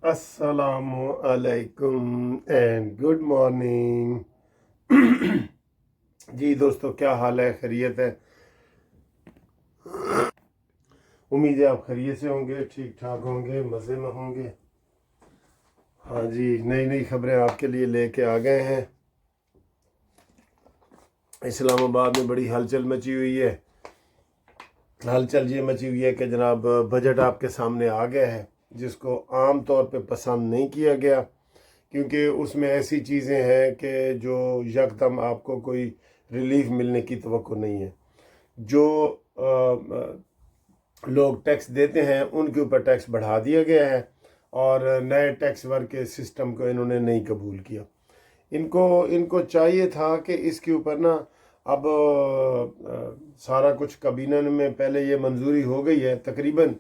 अस्सलामु अलैकुम and good morning. जी दोस्तों, क्या हाल है? खैरियत है? उम्मीद है आप खैरियत से होंगे, ठीक ठाक होंगे, मज़े में होंगे। हाँ जी, नई नई खबरें आपके लिए लेके आ गए हैं। इस्लामाबाद में बड़ी हलचल मची हुई है। हलचल ये मची हुई है कि जनाब बजट आपके सामने आ गया है, जिसको आम तौर पे पसंद नहीं किया गया, क्योंकि उसमें ऐसी चीज़ें हैं कि जो यकदम आपको कोई रिलीफ मिलने की तवक्को नहीं है। जो लोग टैक्स देते हैं उनके ऊपर टैक्स बढ़ा दिया गया है, और नए टैक्स वर्क के सिस्टम को इन्होंने नहीं कबूल किया। इनको इनको चाहिए था कि इसके ऊपर ना अब सारा कुछ काबीना में पहले ये मंजूरी हो गई है। तकरीबन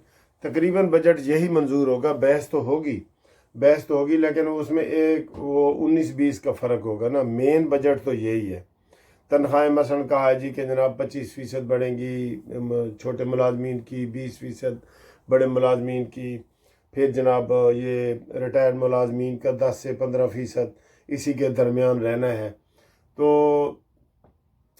तकरीबन बजट यही मंजूर होगा। बहस तो होगी, लेकिन उसमें एक वो 19-20 का फ़र्क होगा ना। मेन बजट तो यही है। तनख्वाहें मसलन कहा है जी कि जनाब 25% बढ़ेंगी छोटे मुलाजमीन की, 20% बड़े मुलाजमीन की, फिर जनाब ये रिटायर्ड मुलाजमीन का 10 से 15% इसी के दरमियान रहना है। तो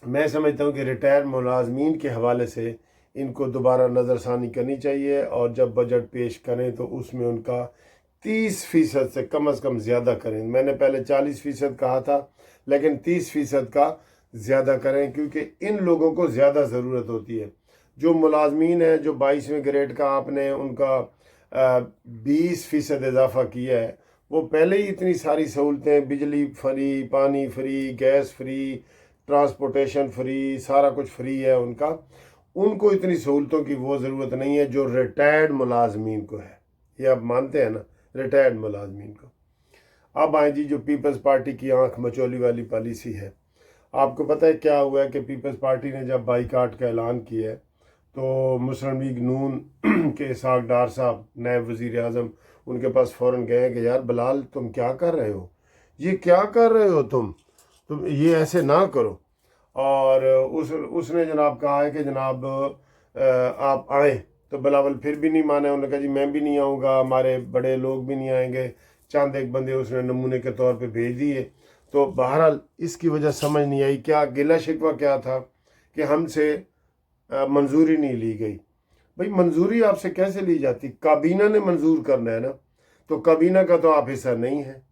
मैं समझता हूँ कि रिटायर्ड मुलाजमीन के हवाले से इनको दोबारा नज़रसानी करनी चाहिए, और जब बजट पेश करें तो उसमें उनका 30% से कम ज़्यादा करें। मैंने पहले 40% कहा था, लेकिन 30% का ज़्यादा करें, क्योंकि इन लोगों को ज़्यादा ज़रूरत होती है। जो मुलाजमीन है, जो 22वें ग्रेड का आपने उनका 20% इजाफा किया है, वो पहले ही इतनी सारी सहूलतें, बिजली फ्री, पानी free, gas free, transportation free, सारा कुछ फ्री है उनका। उनको इतनी सहूलतों की वो ज़रूरत नहीं है जो रिटायर्ड मुलाजमीन को है। ये आप मानते हैं ना, रिटायर्ड मुलाजमीन को। अब आए जी जो पीपल्स पार्टी की आंख मचोली वाली पॉलिसी है। आपको पता है क्या हुआ है कि पीपल्स पार्टी ने जब बाईकाट का ऐलान किया है, तो मुस्लिम लीग नून के इसहाक डार साहब, नायब वज़ीर आज़म, उनके पास फ़ौरन गए कि यार बिलाल, तुम क्या कर रहे हो? ये क्या कर रहे हो तुम ये ऐसे ना करो। और उसने जनाब कहा है कि जनाब आप आएँ। तो बिलावल फिर भी नहीं माने। उन्होंने कहा जी मैं भी नहीं आऊँगा, हमारे बड़े लोग भी नहीं आएंगे। चंद एक बंदे उसने नमूने के तौर पे भेज दिए। तो बहरहाल इसकी वजह समझ नहीं आई, क्या गिला शिकवा क्या था कि हमसे मंजूरी नहीं ली गई। भाई मंजूरी आपसे कैसे ली जाती? काबीना ने मंजूर करना है ना, तो काबीना का तो आप हिस्सा नहीं है।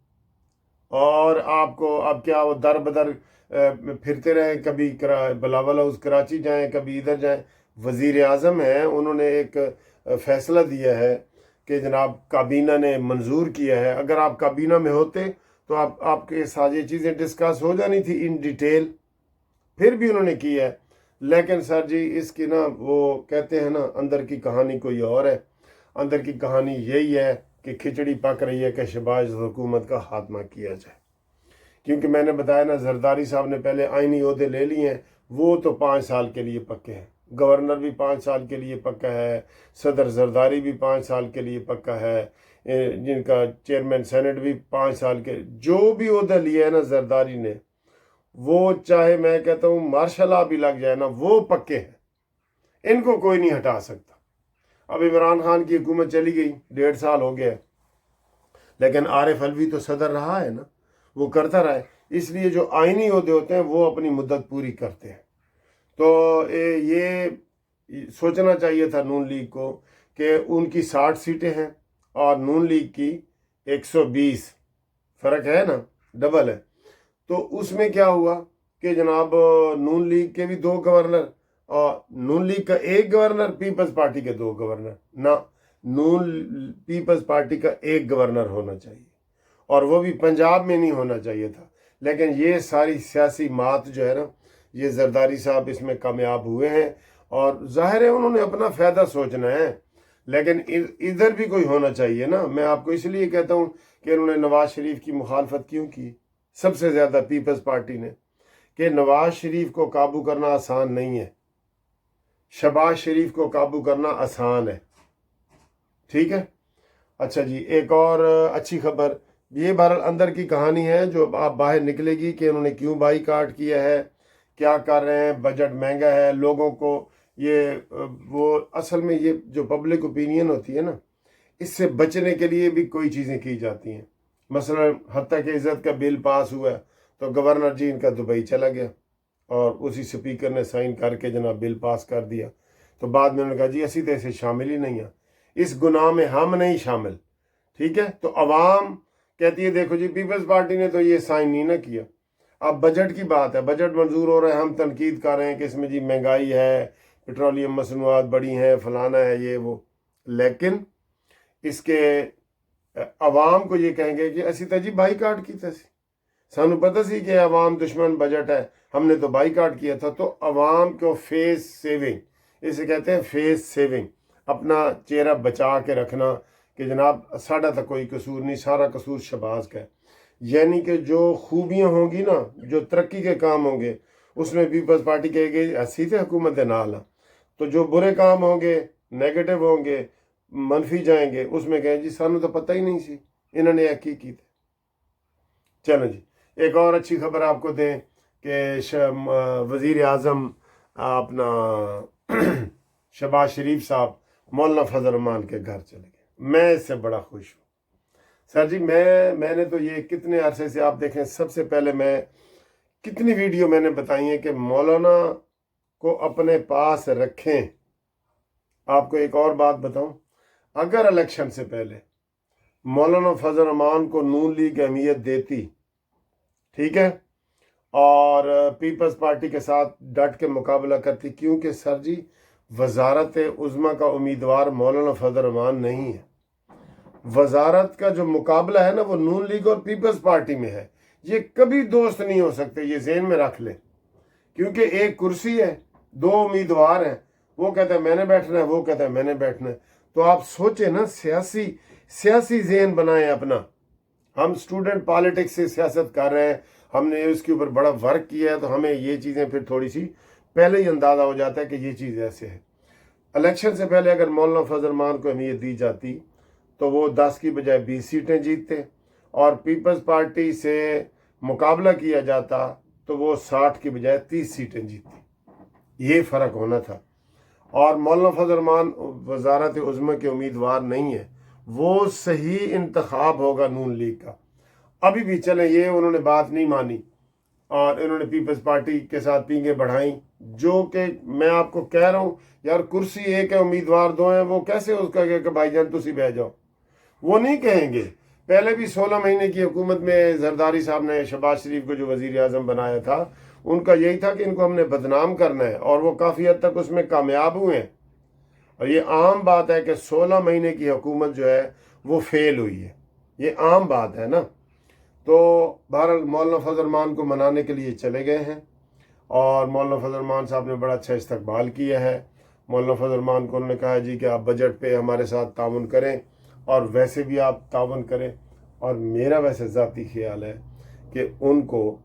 और आपको अब क्या वो दर बदर फिरते रहे, कभी बिलावल हाउस कराची जाएं, कभी इधर जाएं। वज़ीर आज़म हैं, उन्होंने एक फैसला दिया है कि जनाब काबीना ने मंजूर किया है। अगर आप काबीना में होते तो आपके साथ ये चीज़ें डिस्कस हो जानी थी इन डिटेल। फिर भी उन्होंने किया है। लेकिन सर जी इसकी ना, वो कहते हैं ना, अंदर की कहानी कोई और है। अंदर की कहानी यही है कि खिचड़ी पक रही है कि शहबाज हुकूमत का खात्मा किया जाए। क्योंकि मैंने बताया ना, जरदारी साहब ने पहले आइनी ओहदे ले लिए हैं, वो तो 5 साल के लिए पक्के हैं। गवर्नर भी 5 साल के लिए पक्का है, सदर जरदारी भी 5 साल के लिए पक्का है, जिनका चेयरमैन सेनेट भी 5 साल के, जो भी ओहदा लिया है ना जरदारी ने, वो चाहे मैं कहता हूँ मार्शल भी लग जाए ना, वो पक्के हैं। इनको कोई नहीं हटा सकता। अब इमरान खान की हुकूमत चली गई, 1.5 साल हो गया, लेकिन आरिफ अलवी तो सदर रहा है ना, वो करता रहा है। इसलिए जो आइनी ओहदे होते हैं वो अपनी मुद्दत पूरी करते हैं। तो ये सोचना चाहिए था नून लीग को कि उनकी 60 सीटें हैं और नून लीग की 120, फ़र्क है ना, डबल है। तो उसमें क्या हुआ कि जनाब नून लीग के भी 2 गवर्नर, और नून लीग का 1 गवर्नर, पीपल्स पार्टी के 2 गवर्नर ना। नून पीपल्स पार्टी का 1 गवर्नर होना चाहिए, और वो भी पंजाब में नहीं होना चाहिए था। लेकिन ये सारी सियासी मात जो है ना, ये जरदारी साहब इसमें कामयाब हुए हैं, और जाहिर है उन्होंने अपना फ़ायदा सोचना है। लेकिन इधर भी कोई होना चाहिए ना। मैं आपको इसलिए कहता हूँ कि उन्होंने नवाज शरीफ की मुखालफत क्यों की सबसे ज़्यादा, पीपल्स पार्टी ने, कि नवाज शरीफ को काबू करना आसान नहीं है, शहबाज शरीफ को काबू करना आसान है। ठीक है। अच्छा जी, एक और अच्छी खबर, ये बहरहाल अंदर की कहानी है जो आप बाहर निकलेगी कि उन्होंने क्यों बाईकाट किया है, क्या कर रहे हैं। बजट महंगा है लोगों को, ये वो असल में ये जो पब्लिक ओपिनियन होती है ना, اس سے بچنے کے لیے بھی کوئی چیزیں کی جاتی ہیں. مثلا حتیٰ کہ عزت کا بل پاس ہوا تو گورنر جی ان کا دبئی چلا گیا اور اسی سپیکر نے سائن کر کے جناب بل پاس کر دیا. تو بعد میں انہوں نے کہا جی اسی تو اسے شامل ہی نہیں ہیں، اس گناہ میں ہم نہیں شامل. ٹھیک ہے، تو عوام کہتی ہے دیکھو جی پیپلز پارٹی نے تو یہ سائن نہیں نہ کیا. اب بجٹ کی بات ہے، بجٹ منظور ہو رہا ہے، ہم تنقید کر رہے ہیں کہ اس میں جی مہنگائی ہے، پیٹرولیم مصنوعات بڑی ہیں، فلانا ہے، یہ وہ. لیکن اس کے عوام کو یہ کہیں گے کہ اسی تا جی بائی کاٹ کی تھی، سانو پتہ سی کہ عوام دشمن بجٹ ہے، ہم نے تو بائی کاٹ کیا تھا. تو عوام کو فیس سیونگ، اسے کہتے ہیں فیس سیونگ، اپنا چہرہ بچا کے رکھنا کہ جناب ساڑھا تک کوئی قصور نہیں، سارا قصور شہباز کا ہے. یعنی کہ جو خوبیاں ہوں گی نا، جو ترقی کے کام ہوں گے، اس میں پیپلز پارٹی کہے گی ایسی تھے حکومت نال. تو جو برے کام ہوں گے، نیگیٹو ہوں گے، منفی جائیں گے، اس میں کہیں جی سانو تو پتہ ہی نہیں سی انہوں نے کی تھے. چلو جی، ایک اور اچھی خبر آپ کو دیں کہ وزیر اعظم اپنا شہباز شریف صاحب مولانا فضل الرحمان کے گھر چلے گئے. میں اس سے بڑا خوش ہوں سر جی. میں نے تو یہ کتنے عرصے سے، آپ دیکھیں سب سے پہلے میں کتنی ویڈیو میں نے بتائی ہیں کہ مولانا کو اپنے پاس رکھیں. آپ کو ایک اور بات بتاؤں، اگر الیکشن سے پہلے مولانا فضل الرحمان کو نون لیگ اہمیت دیتی، ٹھیک ہے، اور پیپلز پارٹی کے ساتھ ڈٹ کے مقابلہ کرتی، کیونکہ سر جی وزارت عظمیٰ کا امیدوار مولانا فضل الرحمان نہیں ہے. وزارت کا جو مقابلہ ہے نا وہ نون لیگ اور پیپلز پارٹی میں ہے. یہ کبھی دوست نہیں ہو سکتے، یہ ذہن میں رکھ لیں، کیونکہ ایک کرسی ہے، دو امیدوار ہیں، وہ کہتا ہے میں نے بیٹھنا ہے، وہ کہتا ہے میں نے بیٹھنا ہے. تو آپ سوچیں نا، سیاسی ذہن بنائیں اپنا. ہم اسٹوڈنٹ پالیٹکس سے سیاست کر رہے ہیں، ہم نے اس کے اوپر بڑا ورک کیا ہے، تو ہمیں یہ چیزیں پھر تھوڑی سی پہلے ہی اندازہ ہو جاتا ہے کہ یہ چیز ایسے ہے. الیکشن سے پہلے اگر مولانا فضل الرحمان کو اہمیت دی جاتی تو وہ 10 کی بجائے 20 سیٹیں جیتتے، اور پیپلز پارٹی سے مقابلہ کیا جاتا تو وہ 60 کی بجائے 30 سیٹیں جیتتی. یہ فرق ہونا تھا. اور مولانا فضل الرحمان وزارت عظمیٰ کے امیدوار نہیں ہے، وہ صحیح انتخاب ہوگا نون لیگ کا. ابھی بھی چلیں، یہ انہوں نے بات نہیں مانی اور انہوں نے پیپلز پارٹی کے ساتھ پینگیں بڑھائیں، جو کہ میں آپ کو کہہ رہا ہوں یار کرسی ایک ہے، امیدوار دو ہیں، وہ کیسے اس کا کہ بھائی جان تسی بہ جاؤ. وہ نہیں کہیں گے. پہلے بھی 16 مہینے کی حکومت میں زرداری صاحب نے شہباز شریف کو جو وزیر اعظم بنایا تھا، ان کا یہی تھا کہ ان کو ہم نے بدنام کرنا ہے، اور وہ کافی حد تک اس میں کامیاب ہوئے ہیں. اور یہ عام بات ہے کہ 16 مہینے کی حکومت جو ہے وہ فیل ہوئی ہے، یہ عام بات ہے نا. تو بہرحال مولانا فضل الرحمان کو منانے کے لیے چلے گئے ہیں، اور مولانا فضل الرحمان صاحب نے بڑا اچھا استقبال کیا ہے. مولانا فضل الرحمان کو انہوں نے کہا جی کہ آپ بجٹ پہ ہمارے ساتھ تعاون کریں، اور ویسے بھی آپ تعاون کریں. اور میرا ویسے ذاتی خیال ہے کہ ان کو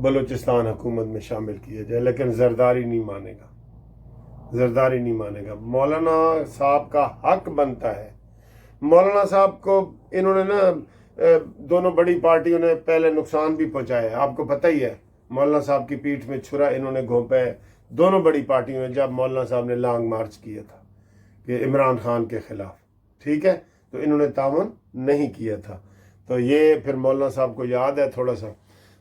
بلوچستان حکومت میں شامل کیا جائے، لیکن زرداری نہیں مانے گا، زرداری نہیں مانے گا. مولانا صاحب کا حق بنتا ہے. مولانا صاحب کو انہوں نے نا دونوں بڑی پارٹیوں نے پہلے نقصان بھی پہنچایا ہے، آپ کو پتہ ہی ہے. مولانا صاحب کی پیٹھ میں چھرا انہوں نے گھونپا ہے دونوں بڑی پارٹیوں نے، جب مولانا صاحب نے لانگ مارچ کیا تھا کہ عمران خان کے خلاف، ٹھیک ہے، تو انہوں نے تعاون نہیں کیا تھا. تو یہ پھر مولانا صاحب کو یاد ہے تھوڑا سا.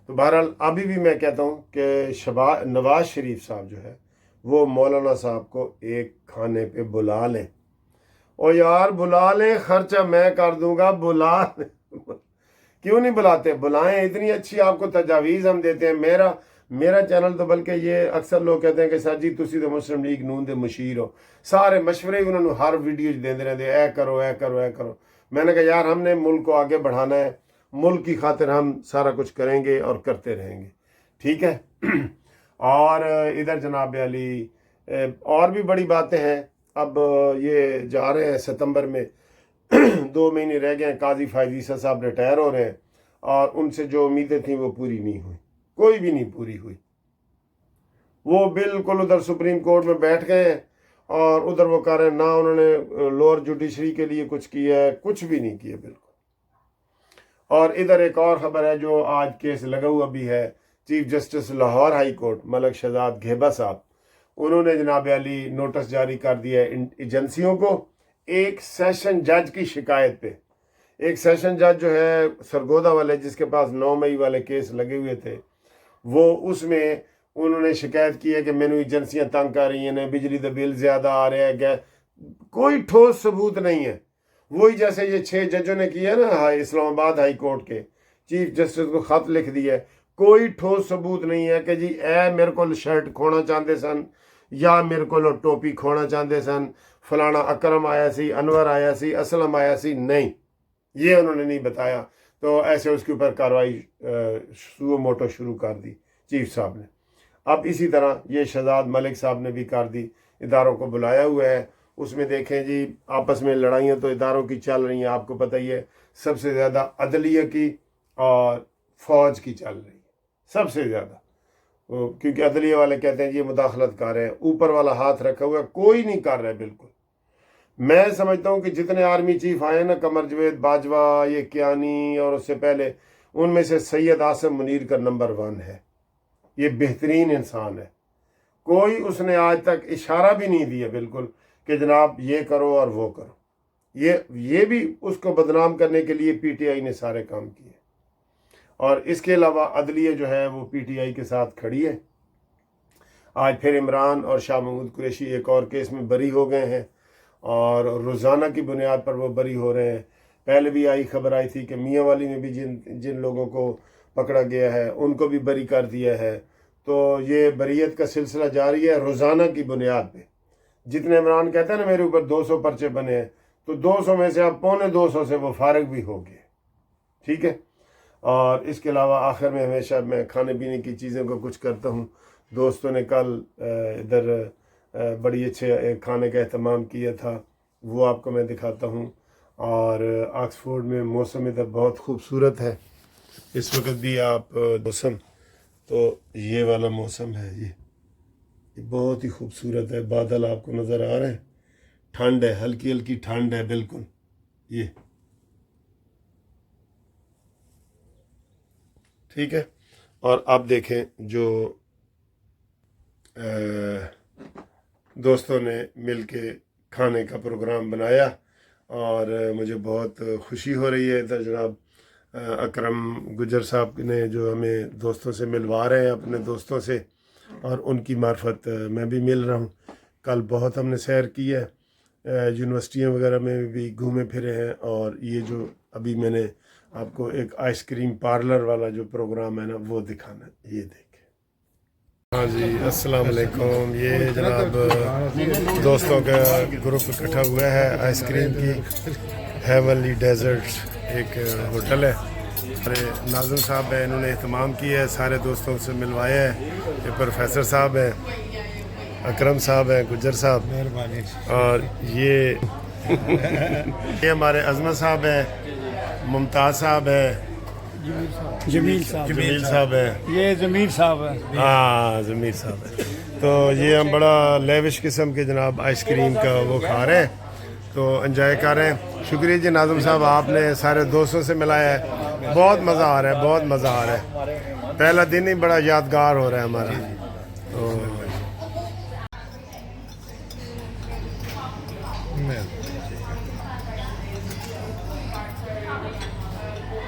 تو بہرحال ابھی بھی میں کہتا ہوں کہ نواز شریف صاحب جو ہے وہ مولانا صاحب کو ایک کھانے پہ بلا لیں. اور یار بلا لیں، خرچہ میں کر دوں گا، بلا لیں. کیوں نہیں بلاتے؟ بلائیں. اتنی اچھی آپ کو تجاویز ہم دیتے ہیں. میرا چینل تو بلکہ یہ اکثر لوگ کہتے ہیں کہ سر جی تسی تو مسلم لیگ نون دے مشیر ہو، سارے مشورے انہوں نے ہر ویڈیو دیندے رہتے، اے کرو اے کرو اے کرو. میں نے کہا یار ہم نے ملک کو آگے بڑھانا ہے، ملک کی خاطر ہم سارا کچھ کریں گے اور کرتے رہیں گے، ٹھیک ہے. اور ادھر جناب علی اور بھی بڑی باتیں ہیں. اب یہ جا رہے ہیں ستمبر میں 2 مہینے رہ گئے ہیں، قاضی فائز عیسیٰ صاحب ریٹائر ہو رہے ہیں، اور ان سے جو امیدیں تھیں وہ پوری نہیں ہوئی، کوئی بھی نہیں پوری ہوئی. وہ بالکل ادھر سپریم کورٹ میں بیٹھ گئے ہیں، اور ادھر وہ کہہ رہے ہیں نہ انہوں نے لوور جوڈیشری کے لیے کچھ کیا ہے، کچھ بھی نہیں کیا بالکل. اور ادھر ایک اور خبر ہے جو آج کیس لگا ہوا بھی ہے، chief justice Lahore high court Malik Shahzad Gheba sahib, उन्होंने जनाब अली नोटिस जारी कर दिया है एजेंसियों को एक सेशन जज की शिकायत पे। एक सेशन जज जो है सरगोदा वाले, जिसके पास 9 मई वाले केस लगे हुए थे, वो उसमें उन्होंने शिकायत की है कि मैनू एजेंसियां तंग कर रही हैं, बिजली का बिल ज़्यादा आ रहा है, कोई ठोस सबूत नहीं है। वही जैसे ये 6 जजों ने किया ना इस्लामाबाद हाई कोर्ट के चीफ जस्टिस को खत लिख दिया, कोई ठोस सबूत नहीं है कि जी मेरे को शर्ट खोना चाहते सन या मेरे को टोपी खोना चाहते सन, फलाना अकरम आया सी, अनवर आया सी, असलम आया सी, नहीं, ये उन्होंने नहीं बताया। तो ऐसे उसके ऊपर कार्रवाई सुओ मोटो शुरू कर दी चीफ साहब ने। अब इसी तरह ये शहजाद मलिक साहब ने भी कर दी, इदारों को बुलाया हुआ है। उसमें देखें जी आपस में लड़ाइयाँ तो इदारों की चल रही हैं, आपको पता ही है, सबसे ज़्यादा अदलिया की और फ़ौज की चल रही है सबसे ज़्यादा, क्योंकि अदलिया वाले कहते हैं ये मुदाखलत कर रहे हैं, ऊपर वाला हाथ रखा हुआ है, कोई नहीं कर रहा है बिल्कुल। मैं समझता हूँ कि जितने आर्मी चीफ आए ना, कमर जवेद बाजवा, ये कियानी और उससे पहले, उनमें से सैयद आसिम मुनीर का नंबर 1 है। ये बेहतरीन इंसान है, कोई उसने आज तक इशारा भी नहीं दिया बिल्कुल कि जनाब ये करो और वो करो। ये भी उसको बदनाम करने के लिए पीटीआई ने सारे काम किए। और इसके अलावा अदलिया जो है वो पीटीआई के साथ खड़ी है। आज फिर इमरान और शाह महमूद कुरैशी एक और केस में बरी हो गए हैं और रोज़ाना की बुनियाद पर वो बरी हो रहे हैं। पहले भी खबर आई थी कि मियाँ वाली में भी जिन लोगों को पकड़ा गया है उनको भी बरी कर दिया है। तो ये बरीयत का सिलसिला जारी है रोज़ाना की बुनियाद पे। जितने इमरान कहते हैं ना मेरे ऊपर 200 पर्चे बने हैं, तो 200 में से अब 250 से वो फारिग भी हो गए, ठीक है। और इसके अलावा आखिर में हमेशा मैं खाने पीने की चीज़ों को कुछ करता हूँ। दोस्तों ने कल इधर बड़ी अच्छे खाने का एहतमाम किया था, वो आपको मैं दिखाता हूँ। और ऑक्सफोर्ड में मौसम इधर बहुत खूबसूरत है इस वक्त भी। आप मौसम तो ये वाला मौसम है, ये बहुत ही खूबसूरत है। बादल आपको नज़र आ रहे हैं, ठंड है, हल्की हल्की ठंड है बिल्कुल। ये ठीक है। और आप देखें जो दोस्तों ने मिलके खाने का प्रोग्राम बनाया और मुझे बहुत खुशी हो रही है। इधर जनाब अकरम गुजर साहब ने जो हमें दोस्तों से मिलवा रहे हैं, अपने दोस्तों से, और उनकी मार्फत मैं भी मिल रहा हूँ। कल बहुत हमने सैर की है, यूनिवर्सिटियों वगैरह में भी घूमे फिरे हैं। और ये जो अभी मैंने आपको एक आइसक्रीम पार्लर वाला जो प्रोग्राम है ना वो दिखाना, ये देखें। हाँ जी, अस्सलाम वालेकुम। ये जनाब दोस्तों का ग्रुप इकट्ठा हुआ है आइसक्रीम की। हेवनली डेजर्ट एक होटल है, अरे नाज़िम साहब है, इन्होंने एहतमाम किया है, सारे दोस्तों से मिलवाया है। ये प्रोफेसर साहब हैं, अकरम साहब हैं, गुजर साहब, मेहरबानी। और ये हमारे अजमत साहब हैं, मुमताज़ साहब है, जमील साहब है, ये ज़मीर साहब है। हाँ ज़मीर साहब है। तो ये हम बड़ा लेविश किस्म के जनाब आइसक्रीम का वो खा रहे हैं, तो एंजॉय कर रहे हैं। शुक्रिया जी नाज़िम साहब, आपने सारे दोस्तों से मिलाया है, बहुत मज़ा आ रहा है, बहुत मज़ा आ रहा है। पहला दिन ही बड़ा यादगार हो रहा है हमारा। तो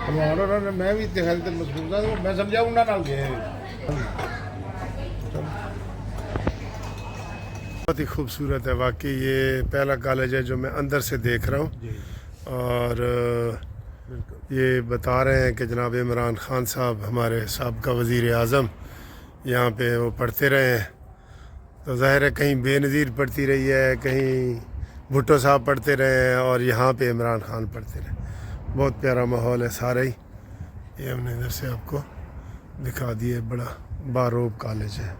मैं भी मैं समझाऊँ ना बहुत ही खूबसूरत है वाकई। ये पहला कॉलेज है जो मैं अंदर से देख रहा हूँ। और ये बता रहे हैं कि जनाब इमरान ख़ान साहब, हमारे साबिक़ा वज़ीर आज़म, यहाँ पे वो पढ़ते रहे हैं। तो ज़ाहिर है कहीं बेनज़ीर पढ़ती रही है, कहीं भुट्टो साहब पढ़ते रहे हैं, और यहाँ पे इमरान ख़ान पढ़ते रहे। बहुत प्यारा माहौल है सारा ही। ये हमने इधर से आपको दिखा दिए, बड़ा बारोब कॉलेज है,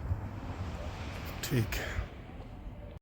ठीक है।